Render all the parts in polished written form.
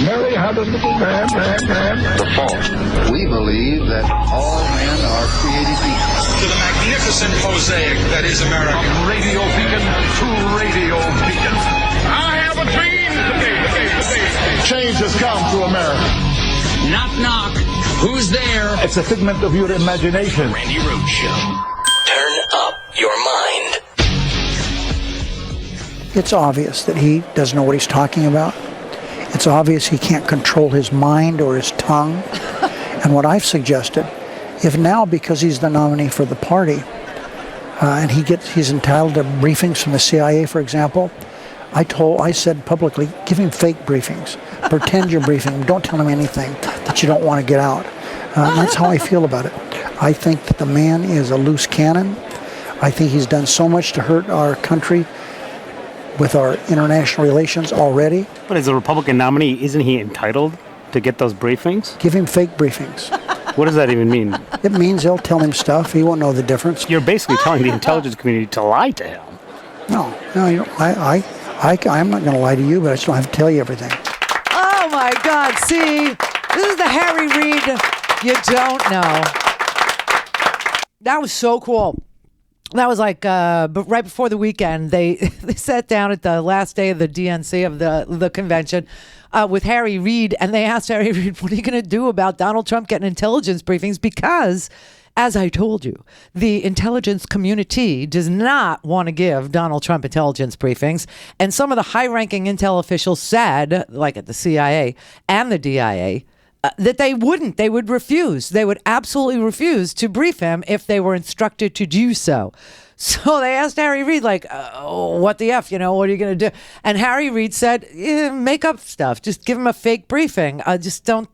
Mary had a little man. The fault. We believe that all men are created equal. To the magnificent mosaic that is America. From radio beacon to radio beacon. I have a dream today. Change has come to America. Knock, knock. Who's there? It's a figment of your imagination. Randi Rhodes Show. Turn up your mind. It's obvious that he doesn't know what he's talking about. It's obvious he can't control his mind or his tongue. And what I've suggested, if now, because he's the nominee for the party, and he's entitled to briefings from the CIA, for example, I said publicly, give him fake briefings. Pretend you're briefing him. Don't tell him anything that you don't want to get out. And that's how I feel about it. I think that the man is a loose cannon. I think he's done so much to hurt our country with our international relations already. But as a Republican nominee, isn't he entitled to get those briefings? Give him fake briefings. What does that even mean? It means they'll tell him stuff. He won't know the difference. You're basically telling the intelligence community to lie to him. No, you know, I'm not going to lie to you, but I just don't have to tell you everything. Oh, my God. See, this is the Harry Reid you don't know. That was so cool. That was like right before the weekend. They sat down at the last day of the DNC of the convention with Harry Reid, and they asked Harry Reid, what are you going to do about Donald Trump getting intelligence briefings? Because, as I told you, the intelligence community does not want to give Donald Trump intelligence briefings. And some of the high-ranking intel officials said, like at the CIA and the DIA, that they would refuse. They would absolutely refuse to brief him if they were instructed to do so. So they asked Harry Reid, like, what the F, what are you going to do? And Harry Reid said, make up stuff. Just give him a fake briefing. Just don't.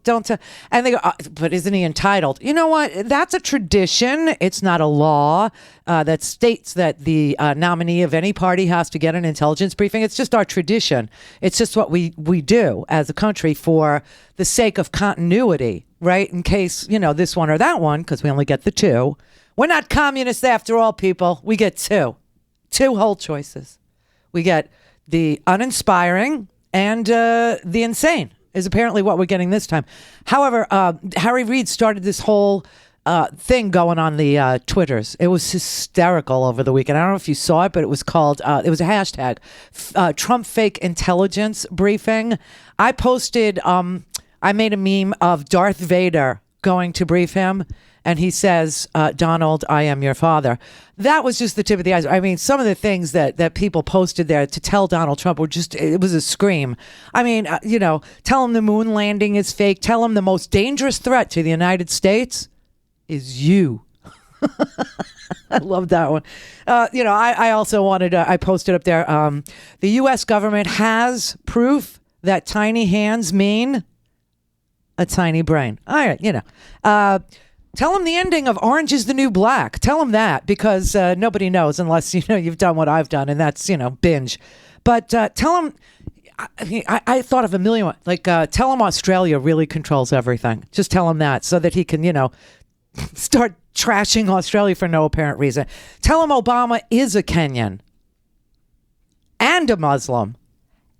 And they go, but isn't he entitled? You know what? That's a tradition. It's not a law that states that the nominee of any party has to get an intelligence briefing. It's just our tradition. It's just what we do as a country for the sake of continuity, right? In case, this one or that one, because we only get the two. We're not communists after all, people. We get two whole choices. We get the uninspiring and the insane is apparently what we're getting this time. However, Harry Reid started this whole thing going on the Twitters. It was hysterical over the weekend. I don't know if you saw it, but it was called, it was a hashtag, Trump fake intelligence briefing. I posted, I made a meme of Darth Vader going to brief him. And he says, Donald, I am your father. That was just the tip of the iceberg. I mean, some of the things that people posted there to tell Donald Trump were just, it was a scream. I mean, tell him the moon landing is fake. Tell him the most dangerous threat to the United States is you. I love that one. I also wanted I posted up there, the U.S. government has proof that tiny hands mean a tiny brain. All right, tell them the ending of Orange is the New Black. Tell them that, because nobody knows unless you've done what I've done, and that's binge. But tell them. I thought of a million. Like tell them Australia really controls everything. Just tell him that, so that he can start trashing Australia for no apparent reason. Tell him Obama is a Kenyan and a Muslim,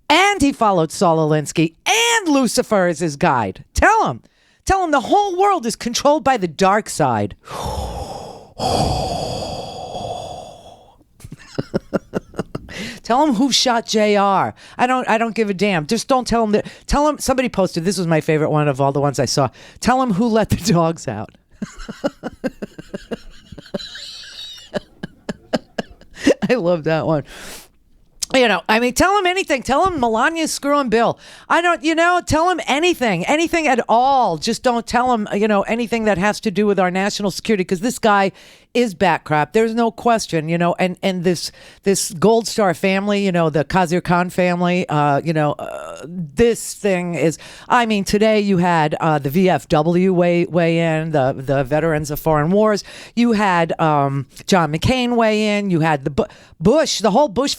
and he followed Saul Alinsky, and Lucifer is his guide. Tell him. Tell him the whole world is controlled by the dark side. Tell him who shot JR. I don't give a damn. Just don't tell him that. Tell him, somebody posted, this was my favorite one of all the ones I saw. Tell him who let the dogs out. I love that one. Tell him anything. Tell him Melania's screwing Bill. Tell him anything at all. Just don't tell him, anything that has to do with our national security, because this guy is backcrap. There's no question, and this Gold Star family, the Khazir Khan family, this thing is, today you had the VFW weigh in, the Veterans of Foreign Wars. You had John McCain weigh in. You had the Bush, the whole Bush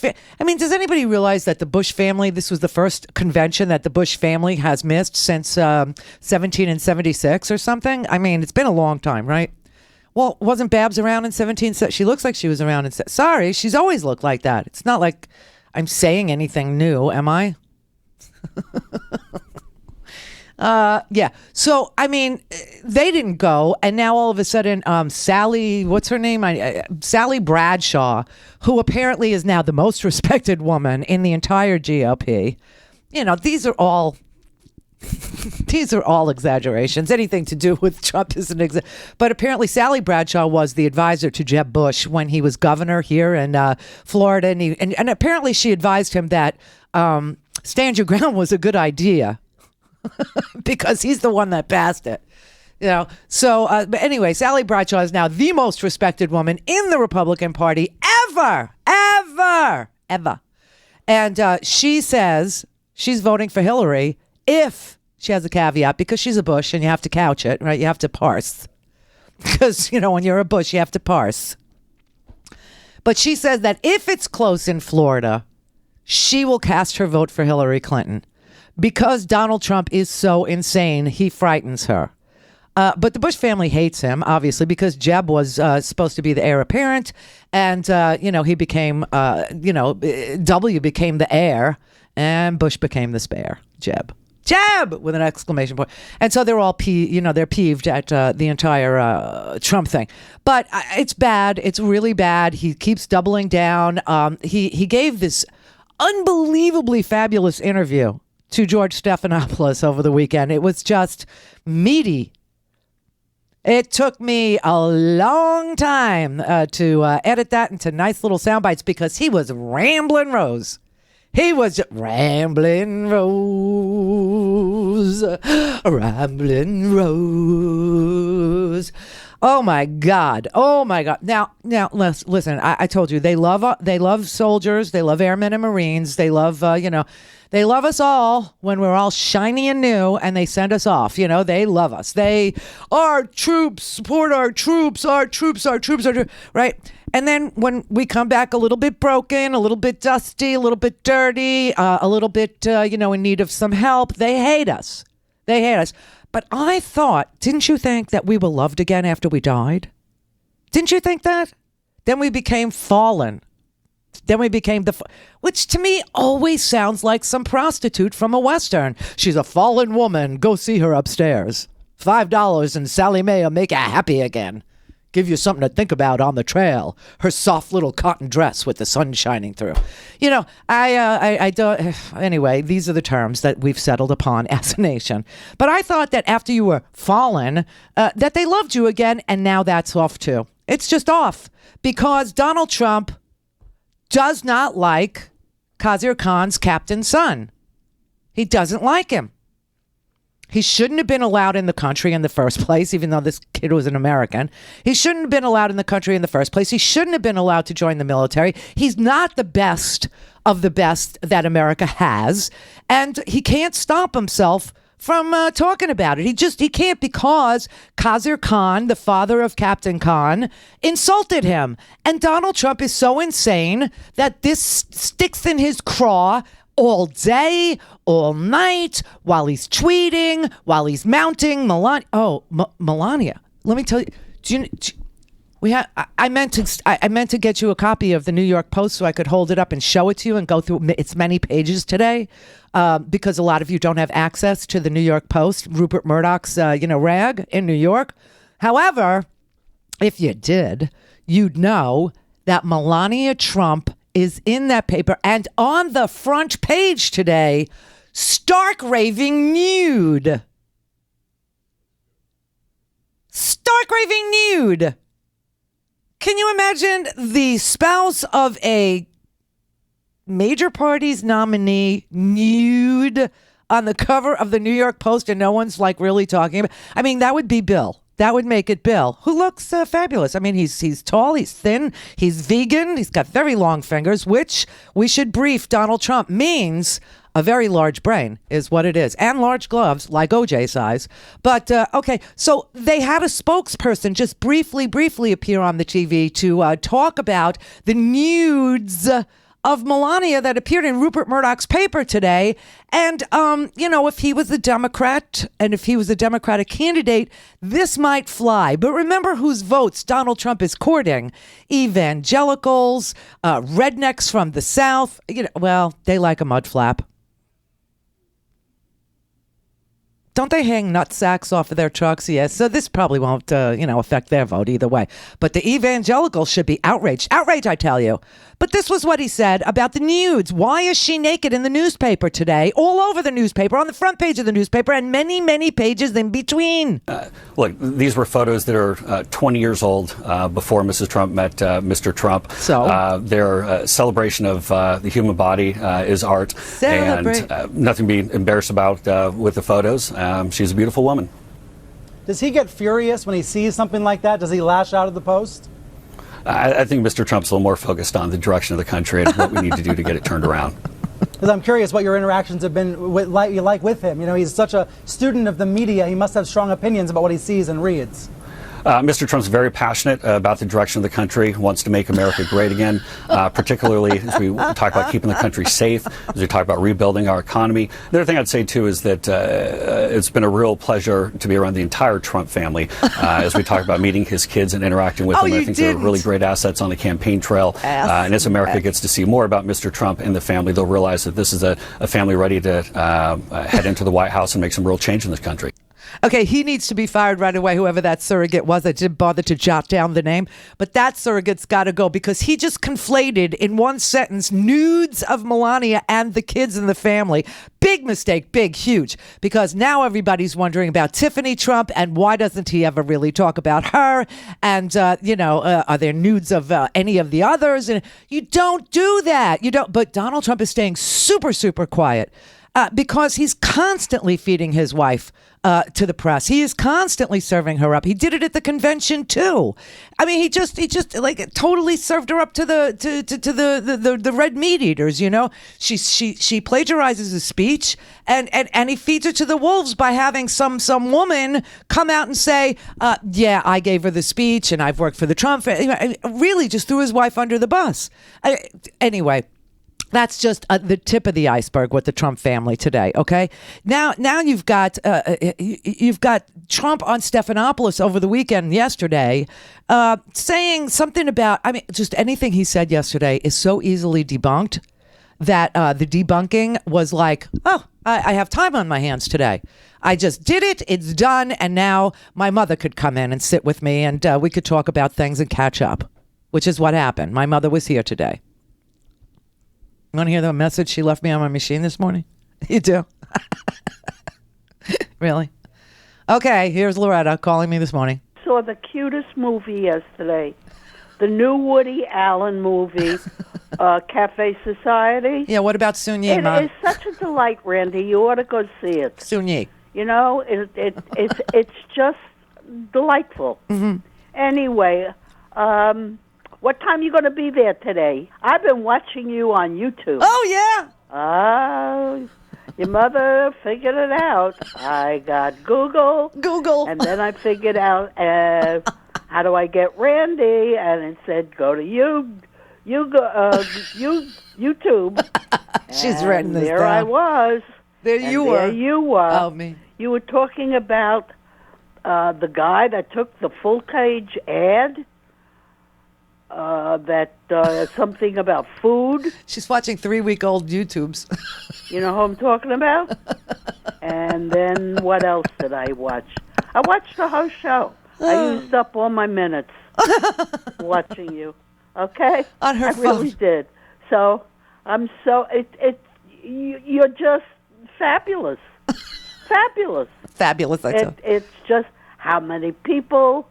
does anybody realize that the Bush family, this was the first convention that the Bush family has missed since 1776 or something? It's been a long time, right? Well, wasn't Babs around in 17? She looks like she was around in... Sorry, she's always looked like that. It's not like I'm saying anything new, am I? Yeah. So, I mean, they didn't go. And now all of a sudden, Sally, what's her name? Sally Bradshaw, who apparently is now the most respected woman in the entire GOP. These are all exaggerations. Anything to do with Trump is an but apparently Sally Bradshaw was the advisor to Jeb Bush when he was governor here in Florida, and apparently she advised him that stand your ground was a good idea because he's the one that passed it. So but anyway, Sally Bradshaw is now the most respected woman in the Republican Party ever. And she says she's voting for Hillary if she has a caveat, because she's a Bush and you have to couch it, right? You have to parse. Because, when you're a Bush, you have to parse. But she says that if it's close in Florida, she will cast her vote for Hillary Clinton. Because Donald Trump is so insane, he frightens her. But the Bush family hates him, obviously, because Jeb was supposed to be the heir apparent. And, he became, W became the heir. And Bush became the spare. Jeb with an exclamation point. And so they're all they're peeved at the entire Trump thing. But it's bad. It's really bad. He keeps doubling down. He gave this unbelievably fabulous interview to George Stephanopoulos over the weekend. It was just meaty. It took me a long time to edit that into nice little sound bites because he was rambling Rose. He was just rambling Rose. Oh my God. Now, listen. I told you they love soldiers. They love airmen and Marines. They love they love us all when we're all shiny and new, and they send us off. They love us. Our troops support our troops. Our troops. Right. And then when we come back a little bit broken, a little bit dusty, a little bit dirty, a little bit, in need of some help, they hate us. But I thought, didn't you think that we were loved again after we died? Didn't you think that? Then we became fallen. Then we became which to me always sounds like some prostitute from a Western. She's a fallen woman. Go see her upstairs. $5 and Sally Mae will make you happy again. Give you something to think about on the trail. Her soft little cotton dress with the sun shining through. I don't. Anyway, these are the terms that we've settled upon as a nation. But I thought that after you were fallen, that they loved you again, and now that's off too. It's just off because Donald Trump does not like Khazir Khan's captain's son. He doesn't like him. He shouldn't have been allowed in the country in the first place, even though this kid was an American. He shouldn't have been allowed in the country in the first place. He shouldn't have been allowed to join the military. He's not the best of the best that America has. And he can't stop himself from talking about it. He can't because Khazir Khan, the father of Captain Khan, insulted him. And Donald Trump is so insane that this sticks in his craw all day, all night, while he's tweeting, while he's mounting Melania. Oh, Melania. Let me tell you. I meant to get you a copy of the New York Post so I could hold it up and show it to you and go through its many pages today, because a lot of you don't have access to the New York Post, Rupert Murdoch's rag in New York. However, if you did, you'd know that Melania Trump is in that paper and on the front page today, stark raving nude. Stark raving nude. Can you imagine the spouse of a major party's nominee nude on the cover of the New York Post and no one's really talking about? I mean, that would be Bill. That would make it Bill, who looks fabulous. I mean, he's tall, he's thin, he's vegan, he's got very long fingers, which we should brief Donald Trump means a very large brain is what it is, and large gloves, like OJ size. But, okay, so they had a spokesperson just briefly appear on the TV to talk about the nudes of Melania that appeared in Rupert Murdoch's paper today. And, if he was a Democrat and if he was a Democratic candidate, this might fly. But remember whose votes Donald Trump is courting. Evangelicals, rednecks from the South. They like a mud flap. don't they hang nut sacks off of their trucks? Yes. So this probably won't, affect their vote either way. But the evangelicals should be outraged. Outrage, I tell you. But this was what he said about the nudes. Why is she naked in the newspaper today? All over the newspaper, on the front page of the newspaper, and many, many pages in between. Look, these were photos that are 20 years old before Mrs. Trump met Mr. Trump. So? Their celebration of the human body is art. Celebrate. And nothing to be embarrassed about with the photos. She's a beautiful woman. Does he get furious when he sees something like that? Does he lash out at the Post? I think Mr. Trump's a little more focused on the direction of the country and what we need to do to get it turned around. Because I'm curious what your interactions have been with him. You know, he's such a student of the media. He must have strong opinions about what he sees and reads. Mr. Trump's very passionate about the direction of the country, wants to make America great again, particularly as we talk about keeping the country safe, as we talk about rebuilding our economy. The other thing I'd say, too, is that it's been a real pleasure to be around the entire Trump family as we talk about meeting his kids and interacting with them. I think they're really great assets on the campaign trail. And as America gets to see more about Mr. Trump and the family, they'll realize that this is a family ready to head into the White House and make some real change in this country. Okay, he needs to be fired right away, whoever that surrogate was. I didn't bother to jot down the name. But that surrogate's got to go because he just conflated in one sentence nudes of Melania and the kids and the family. Big mistake, big, huge. Because now everybody's wondering about Tiffany Trump and why doesn't he ever really talk about her? And, are there nudes of any of the others? And you don't do that. You don't. But Donald Trump is staying super, super quiet. Because he's constantly feeding his wife to the press. He is constantly serving her up. He did it at the convention too. I mean, he just like totally served her up to the red meat eaters. You know, she plagiarizes his speech and he feeds her to the wolves by having some woman come out and say, yeah, I gave her the speech and I've worked for the Trump. Really, just threw his wife under the bus. Anyway. That's just the tip of the iceberg with the Trump family today. Okay, now you've got Trump on Stephanopoulos over the weekend yesterday, saying something about. I mean, just anything he said yesterday is so easily debunked that the debunking was like, oh, I have time on my hands today. I just did it. It's done, and now my mother could come in and sit with me, and we could talk about things and catch up, which is what happened. My mother was here today. You want to hear the message she left me on my machine this morning? You do? Really? Okay, here's Loretta calling me this morning. Saw the cutest movie yesterday. The new Woody Allen movie, Cafe Society. Yeah, what about Soon Yi, Ma? It is such a delight, Randy. You ought to go see it. Soon Yi. You know, it's just delightful. Mm-hmm. Anyway, what time are you going to be there today? I've been watching you on YouTube. Oh, yeah. Oh, your mother figured it out. I got Google. And then I figured out how do I get Randy? And it said go to YouTube. She's written this there down. I was. There you were. There you were. Oh, me. You were talking about the guy that took the full-page ad. Something about food. She's watching 3-week-old YouTubes. You know who I'm talking about? And then what else did I watch? I watched the whole show. I used up all my minutes watching you. Okay? On her I really did. So I'm so you're just fabulous. Fabulous. Fabulous. It's just how many people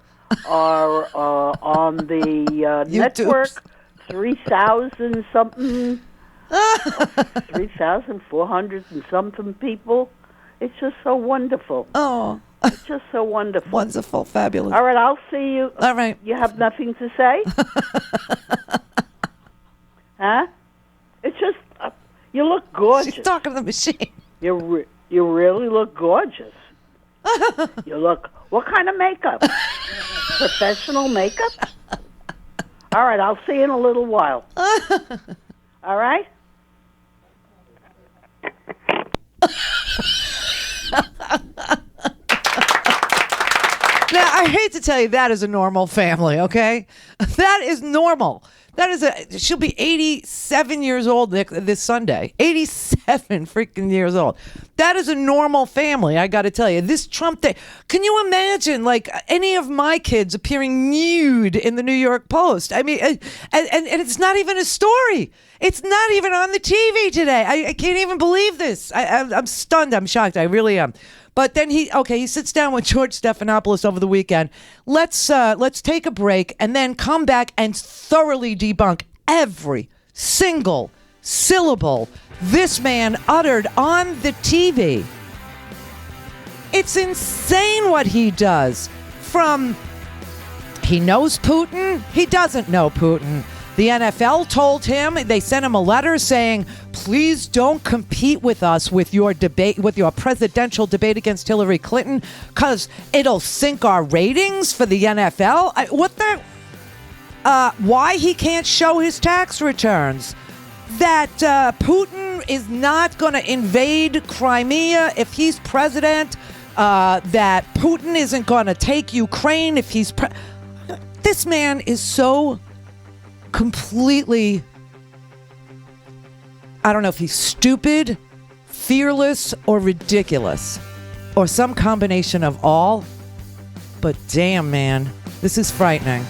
are on the network, 3,000 something, 3,400 and something people. It's just so wonderful. Oh. It's just so wonderful. Wonderful, fabulous. All right, I'll see you. All right. You have nothing to say? Huh? It's just, you look gorgeous. She's talking to the machine. You really look gorgeous. You look, what kind of makeup? Professional makeup? All right, I'll see you in a little while. All right? Now, I hate to tell you, that is a normal family, okay? That is normal. She'll be 86 87 years old this Sunday. 87 freaking years old. That is a normal family, I got to tell you. This Trump thing, can you imagine, like, any of my kids appearing nude in the New York Post? I mean, and it's not even a story. It's not even on the TV today. I can't even believe this. I'm stunned. I'm shocked. I really am. But then he sits down with George Stephanopoulos over the weekend. Let's take a break and then come back and thoroughly debunk every single syllable this man uttered on the TV. It's insane what he does. From he knows Putin, he doesn't know Putin. The NFL told him, they sent him a letter saying, please don't compete with us with your debate, with your presidential debate against Hillary Clinton, because it'll sink our ratings for the NFL. Why he can't show his tax returns. That Putin is not going to invade Crimea if he's president. That Putin isn't going to take Ukraine if he's This man is so completely, I don't know if he's stupid, fearless, or ridiculous, or some combination of all. But damn, man, this is frightening.